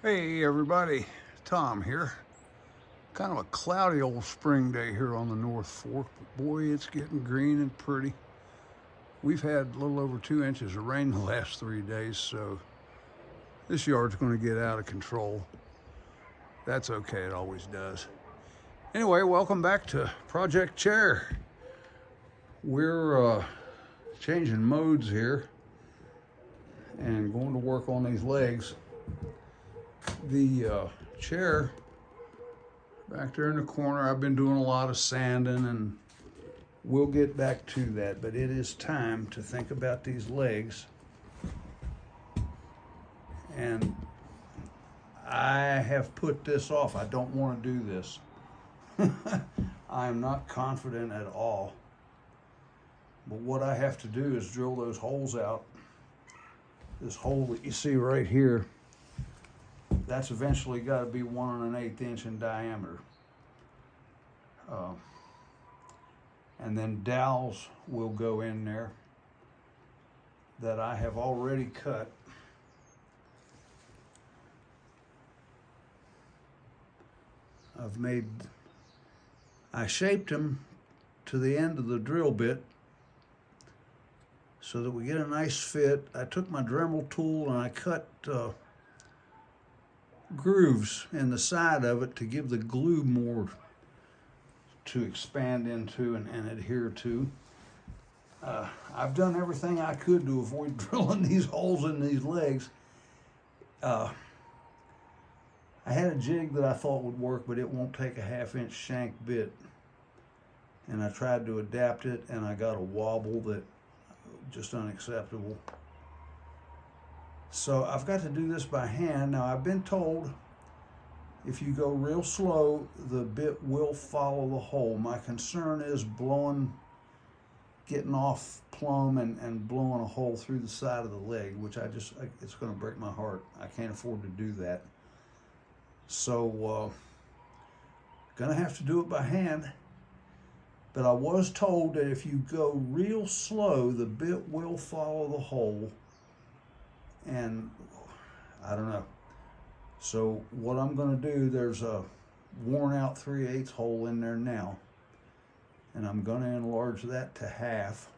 Hey everybody, Tom here. Kind of a cloudy old spring day here on the North Fork, but boy, it's getting green and pretty. We've had a little over 2 inches of rain the last 3 days, so this yard's going to get out of control. That's okay, it always does. Anyway, welcome back to Project Chair. We're changing modes here and going to work on these legs. The chair back there in the corner, I've been doing a lot of sanding, and we'll get back to that, but it is time to think about these legs. And I have put this off. I don't want to do this. I am not confident at all. But what I have to do is drill those holes out. This hole that you see right here, that's eventually got to be 1 1/8 inch in diameter. And then dowels will go in there that I have already cut. I shaped them to the end of the drill bit so that we get a nice fit. I took my Dremel tool and I cut grooves in the side of it to give the glue more to expand into and adhere to. I've done everything I could to avoid drilling these holes in these legs. I had a jig that I thought would work, but it won't take a 1/2 inch shank bit. And I tried to adapt it and I got a wobble that just unacceptable. So I've got to do this by hand. Now I've been told if you go real slow, the bit will follow the hole. My concern is getting off plumb and blowing a hole through the side of the leg, which it's gonna break my heart. I can't afford to do that. So, gonna have to do it by hand. But I was told that if you go real slow, the bit will follow the hole. And I don't know. So what I'm going to do, there's a worn out 3/8 hole in there now. And I'm going to enlarge that to 1/2.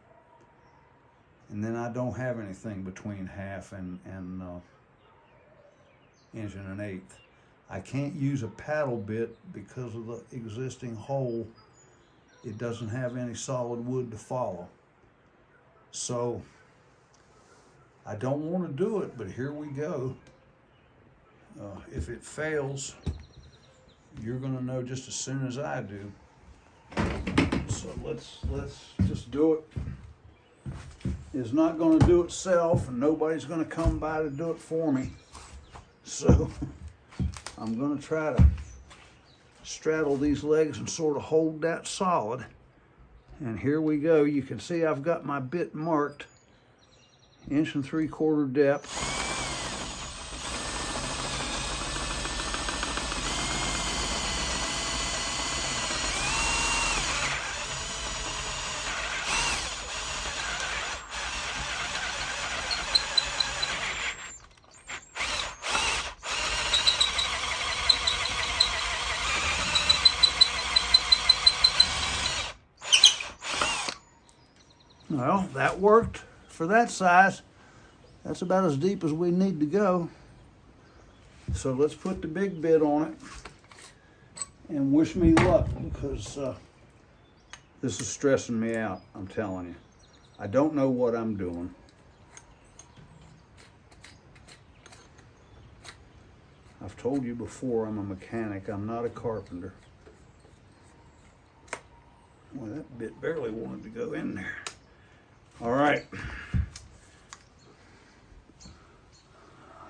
And then I don't have anything between 1/2 and 1 1/8 inch. I can't use a paddle bit because of the existing hole. It doesn't have any solid wood to follow. So I don't want to do it, but here we go. If it fails, you're going to know just as soon as I do. So let's just do it. It's not going to do itself, and nobody's going to come by to do it for me. So I'm going to try to straddle these legs and sort of hold that solid. And here we go. You can see I've got my bit marked 1 3/4 inch depth. Well, that worked for that size. That's about as deep as we need to go. So let's put the big bit on it and wish me luck, because this is stressing me out, I'm telling you. I don't know what I'm doing. I've told you before, I'm a mechanic, I'm not a carpenter. Well, that bit barely wanted to go in there. All right.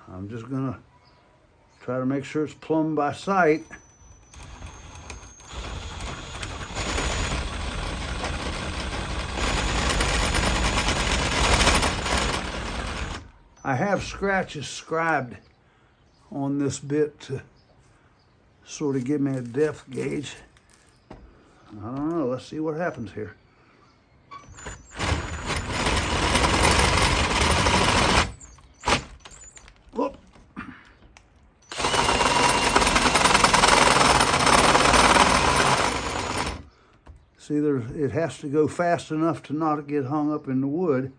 I'm just gonna try to make sure it's plumb by sight. I have scratches scribed on this bit to sort of give me a depth gauge. I don't know, let's see what happens here. Whoop. See, it has to go fast enough to not get hung up in the wood.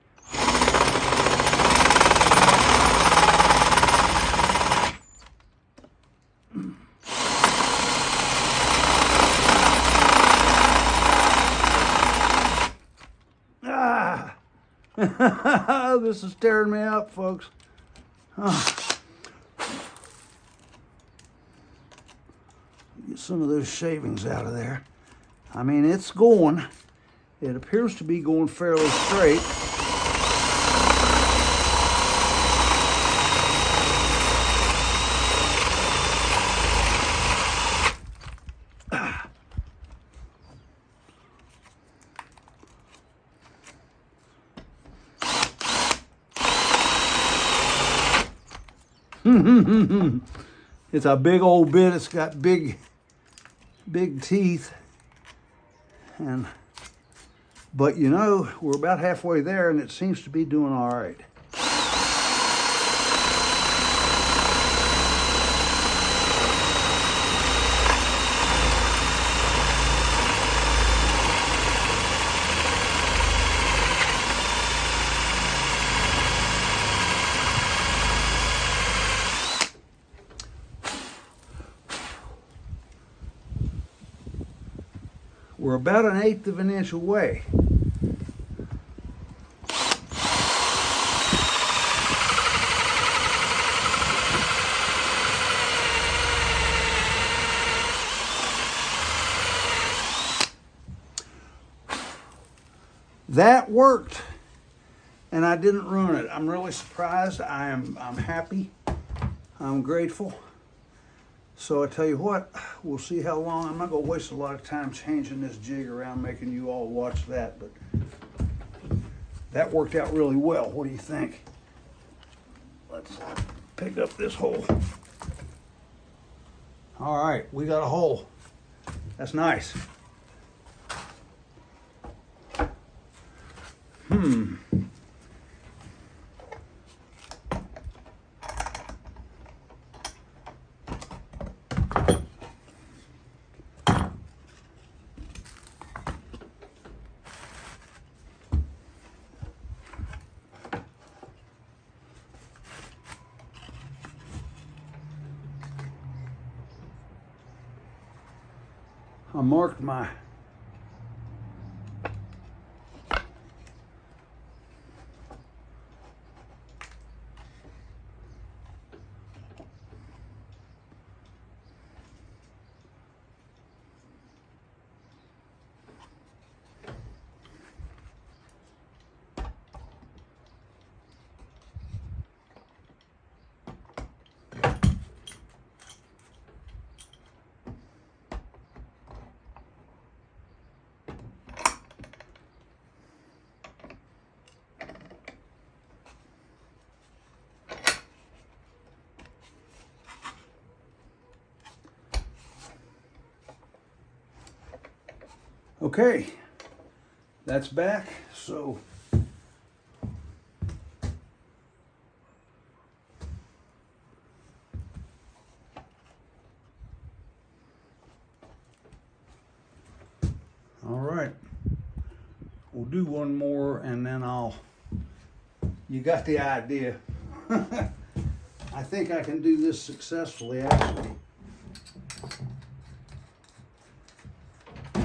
Ah! This is tearing me up, folks. Get some of those shavings out of there. I mean, it's going. It appears to be going fairly straight. It's a big old bit. It's got big teeth. But you know, we're about halfway there and it seems to be doing all right. We're about 1/8 of an inch away. That worked, and I didn't ruin it. I'm really surprised. I'm happy. I'm grateful. So I tell you what, we'll see how long. I'm not going to waste a lot of time changing this jig around, making you all watch that, but that worked out really well. What do you think? Let's pick up this hole. All right, we got a hole. That's nice. I marked my okay, that's back. So all right, we'll do one more and then you got the idea. I think I can do this successfully, actually,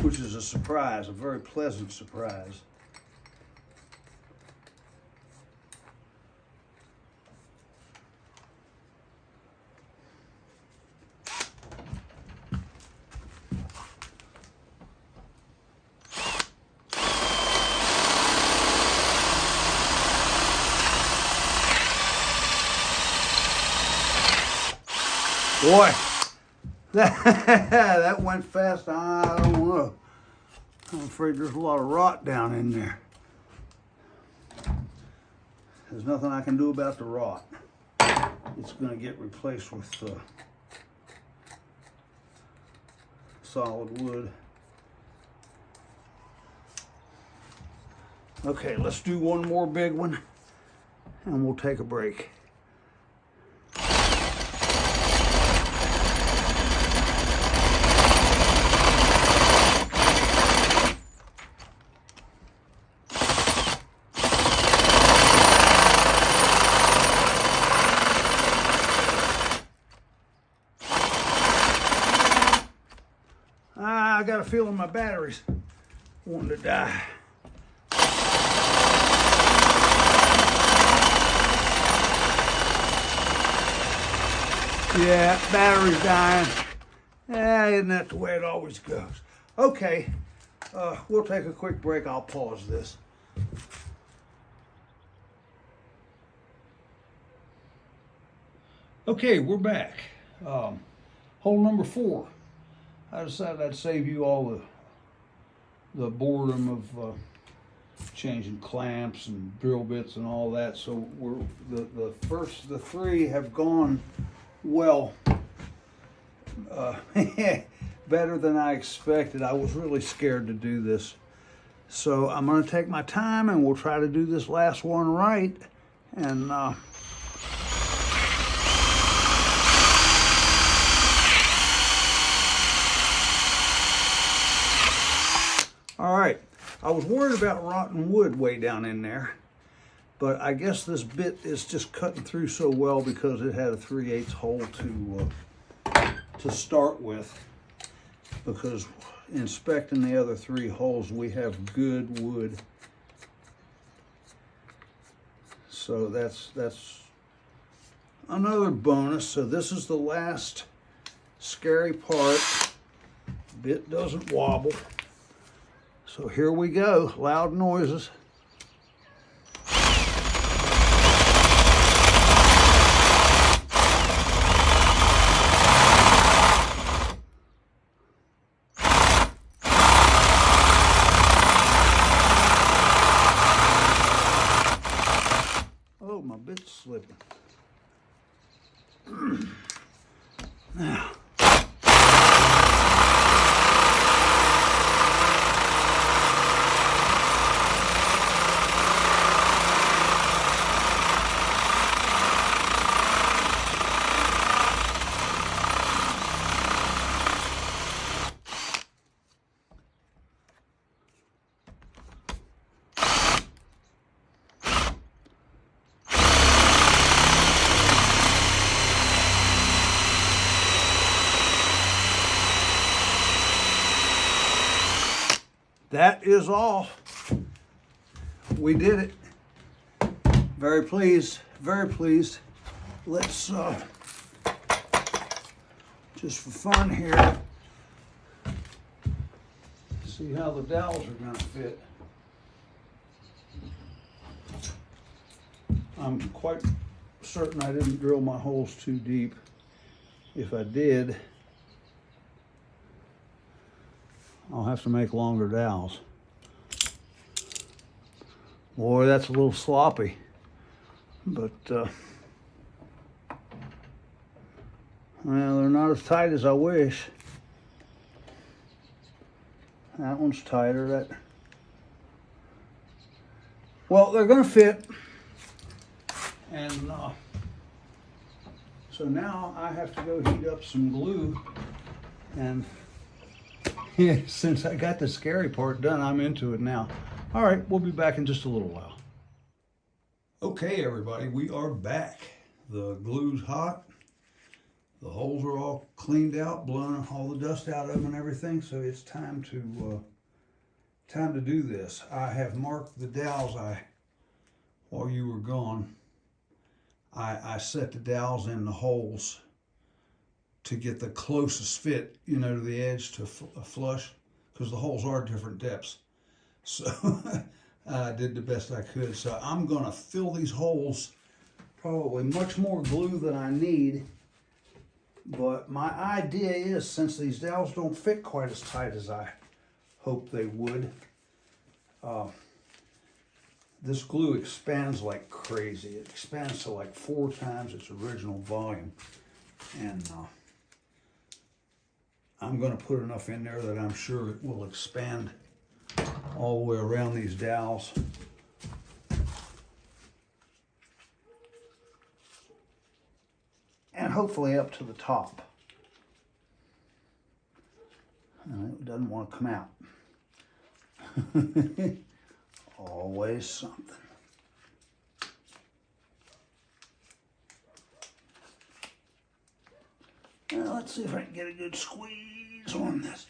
which is a surprise, a very pleasant surprise. Boy, that went fast. I don't know. I'm afraid there's a lot of rot down in there. There's nothing I can do about the rot. It's going to get replaced with solid wood. Okay, let's do one more big one and we'll take a break. I got a feeling my battery's wanting to die. Yeah, battery's dying. Yeah, isn't that the way it always goes? Okay, we'll take a quick break. I'll pause this. Okay, we're back. Hole number 4. I decided I'd save you all the boredom of changing clamps and drill bits and all that. So the 3 have gone well. Better than I expected. I was really scared to do this. So I'm going to take my time and we'll try to do this last one right. And all right, I was worried about rotten wood way down in there, but I guess this bit is just cutting through so well because it had a 3/8 hole to start with. Because inspecting the other 3 holes, we have good wood. So that's another bonus. So this is the last scary part. Bit doesn't wobble. So here we go, loud noises. Oh, my bit's slipping. Now. That is all. We did it. Very pleased, very pleased. Let's, just for fun here, see how the dowels are gonna fit. I'm quite certain I didn't drill my holes too deep. If I did, I'll have to make longer dowels. Boy, that's a little sloppy, but well, they're not as tight as I wish. That one's tighter. Well, they're gonna fit, and so now I have to go heat up some glue, and yeah, since I got the scary part done, I'm into it now. All right, we'll be back in just a little while. Okay, everybody, we are back. The glue's hot. The holes are all cleaned out, blown all the dust out of them and everything, so it's time to do this. I have marked the dowels while you were gone. I set the dowels in the holes to get the closest fit, you know, to the edge to flush, because the holes are different depths. So I did the best I could. So I'm gonna fill these holes, probably much more glue than I need. But my idea is, since these dowels don't fit quite as tight as I hoped they would, this glue expands like crazy. It expands to like 4 times its original volume. And I'm going to put enough in there that I'm sure it will expand all the way around these dowels. And hopefully up to the top. It doesn't want to come out. Always something. Now let's see if I can get a good squeeze on this.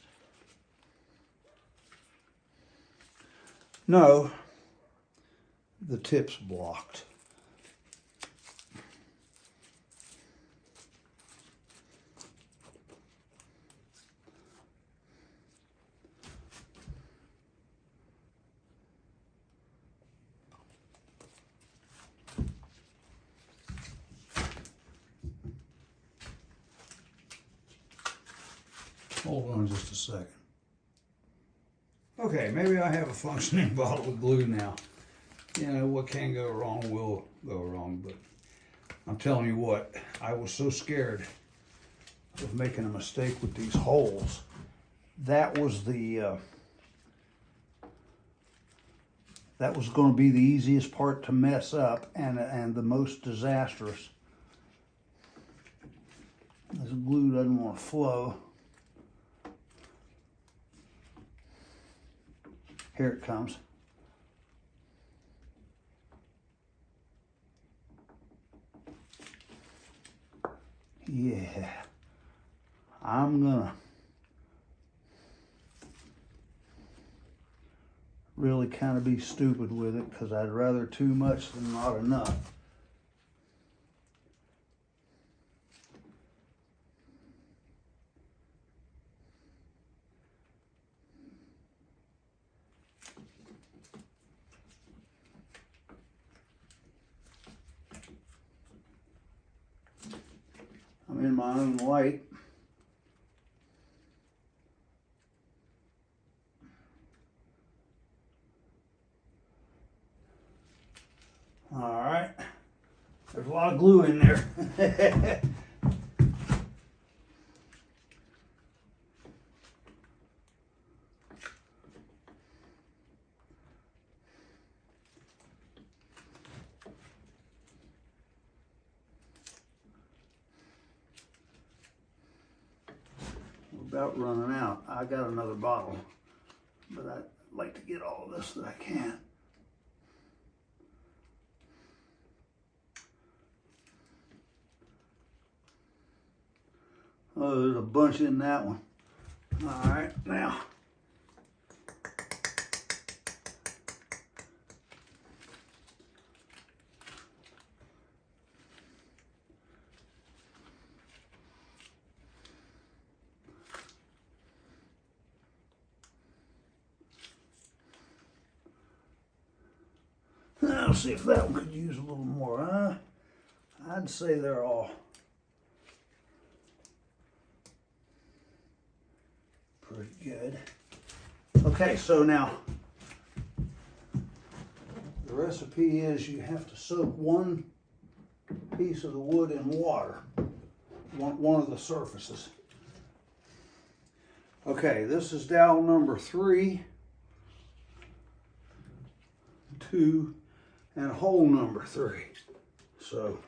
No, the tip's blocked. Hold on just a second. Okay, maybe I have a functioning bottle of glue now. You know, what can go wrong will go wrong, but I'm telling you what, I was so scared of making a mistake with these holes. That was going to be the easiest part to mess up and the most disastrous. This glue doesn't want to flow. Here it comes. Yeah, I'm gonna really kind of be stupid with it because I'd rather too much than not enough. I'm in my own light. All right, there's a lot of glue in there. We're about running out. I got another bottle, but I'd like to get all of this that I can. Oh, there's a bunch in that one. All right, now. Let's see if that one could use a little more. I'd say they're all pretty good. Okay, so now the recipe is you have to soak one piece of the wood in water, one of the surfaces. Okay, this is dowel number 3, 2, and hole number 3. So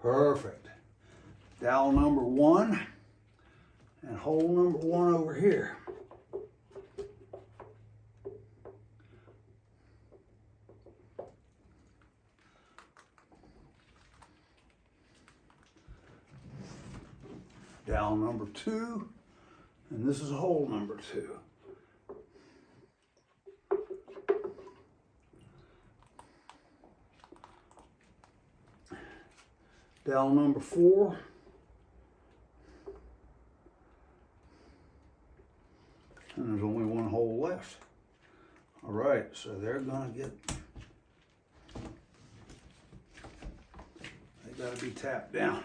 perfect. Dowel number 1 and hole number 1 over here. Dowel number 2, and this is hole number 2. Dowel number 4. And there's only one hole left. All right, so they're gonna get, they gotta be tapped down.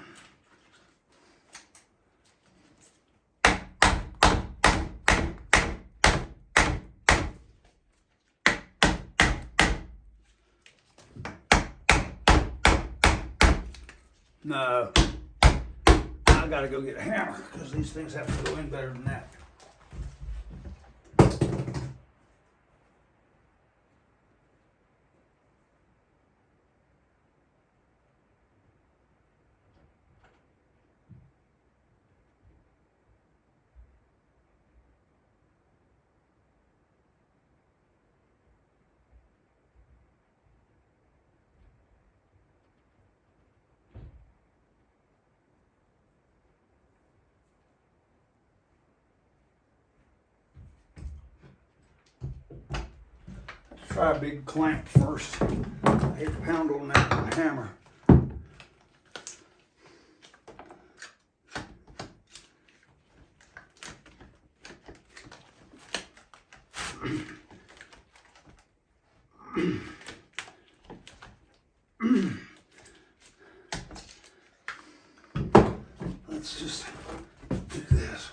No, I gotta go get a hammer because these things have to go in better than that. try a big clamp first. I hit the pound on that with a hammer. Let's just do this.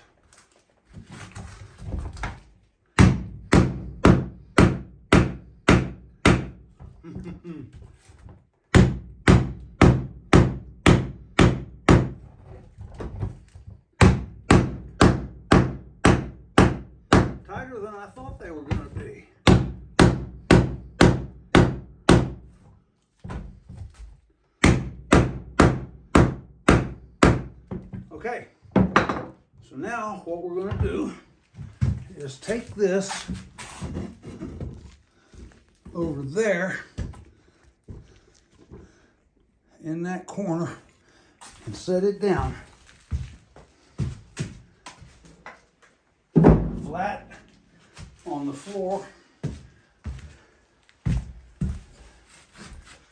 Tighter than I thought they were going to be. Okay, so now what we're going to do is take this over there in that corner and set it down flat on the floor.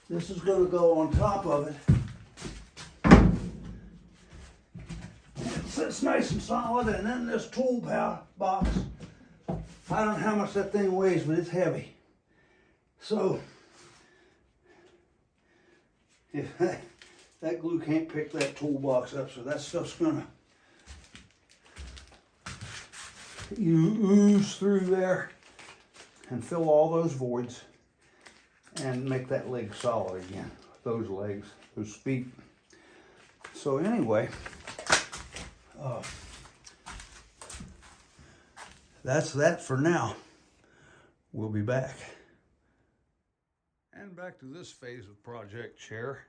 This is going to go on top of it. It's nice and solid, and then this tool box, I don't know how much that thing weighs, but it's heavy. So, if that glue can't pick that toolbox up, so that stuff's gonna ooze through there and fill all those voids and make that leg solid again. Those legs, those feet. So anyway, that's that for now. We'll be back. And back to this phase of Project Chair,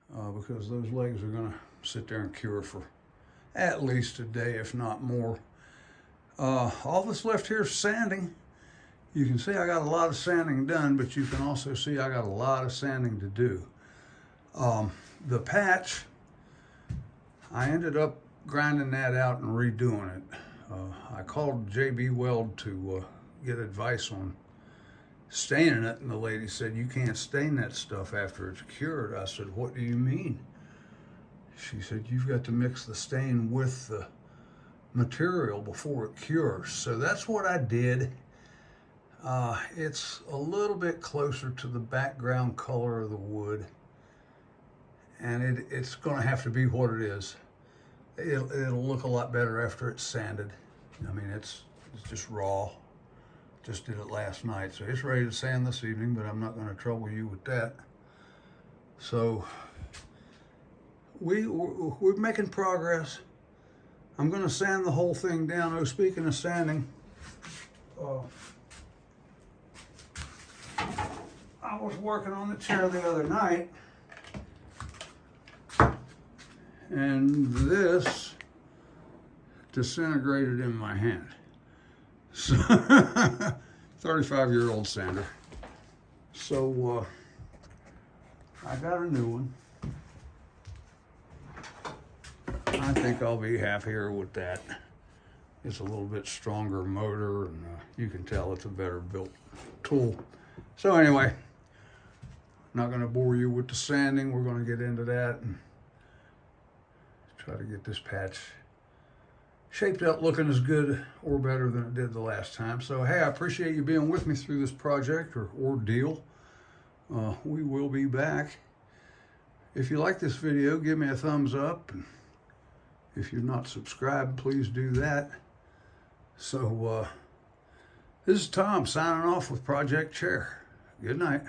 because those legs are gonna sit there and cure for at least a day, if not more. All that's left here is sanding. You can see I got a lot of sanding done, but you can also see I got a lot of sanding to do. The patch, I ended up grinding that out and redoing it. I called JB Weld to get advice on staining it, and the lady said, "You can't stain that stuff after it's cured." I said, "What do you mean?" She said, "You've got to mix the stain with the material before it cures." So that's what I did. It's a little bit closer to the background color of the wood, and it's going to have to be what it is. It'll look a lot better after it's sanded. I mean, it's just raw. Just did it last night, so it's ready to sand this evening, but I'm not going to trouble you with that. So we're making progress. I'm going to sand the whole thing down. Oh, speaking of sanding, I was working on the chair the other night, and this disintegrated in my hand. So 35-year-old sander. So I got a new one. I think I'll be happier with that. It's a little bit stronger motor, and you can tell it's a better built tool. So anyway, not going to bore you with the sanding. We're going to get into that and try to get this patch shaped up, looking as good or better than it did the last time. So hey, I appreciate you being with me through this project or ordeal. We will be back. If you like this video, give me a thumbs up. And if you're not subscribed, please do that. So this is Tom signing off with Project Chair. Good night.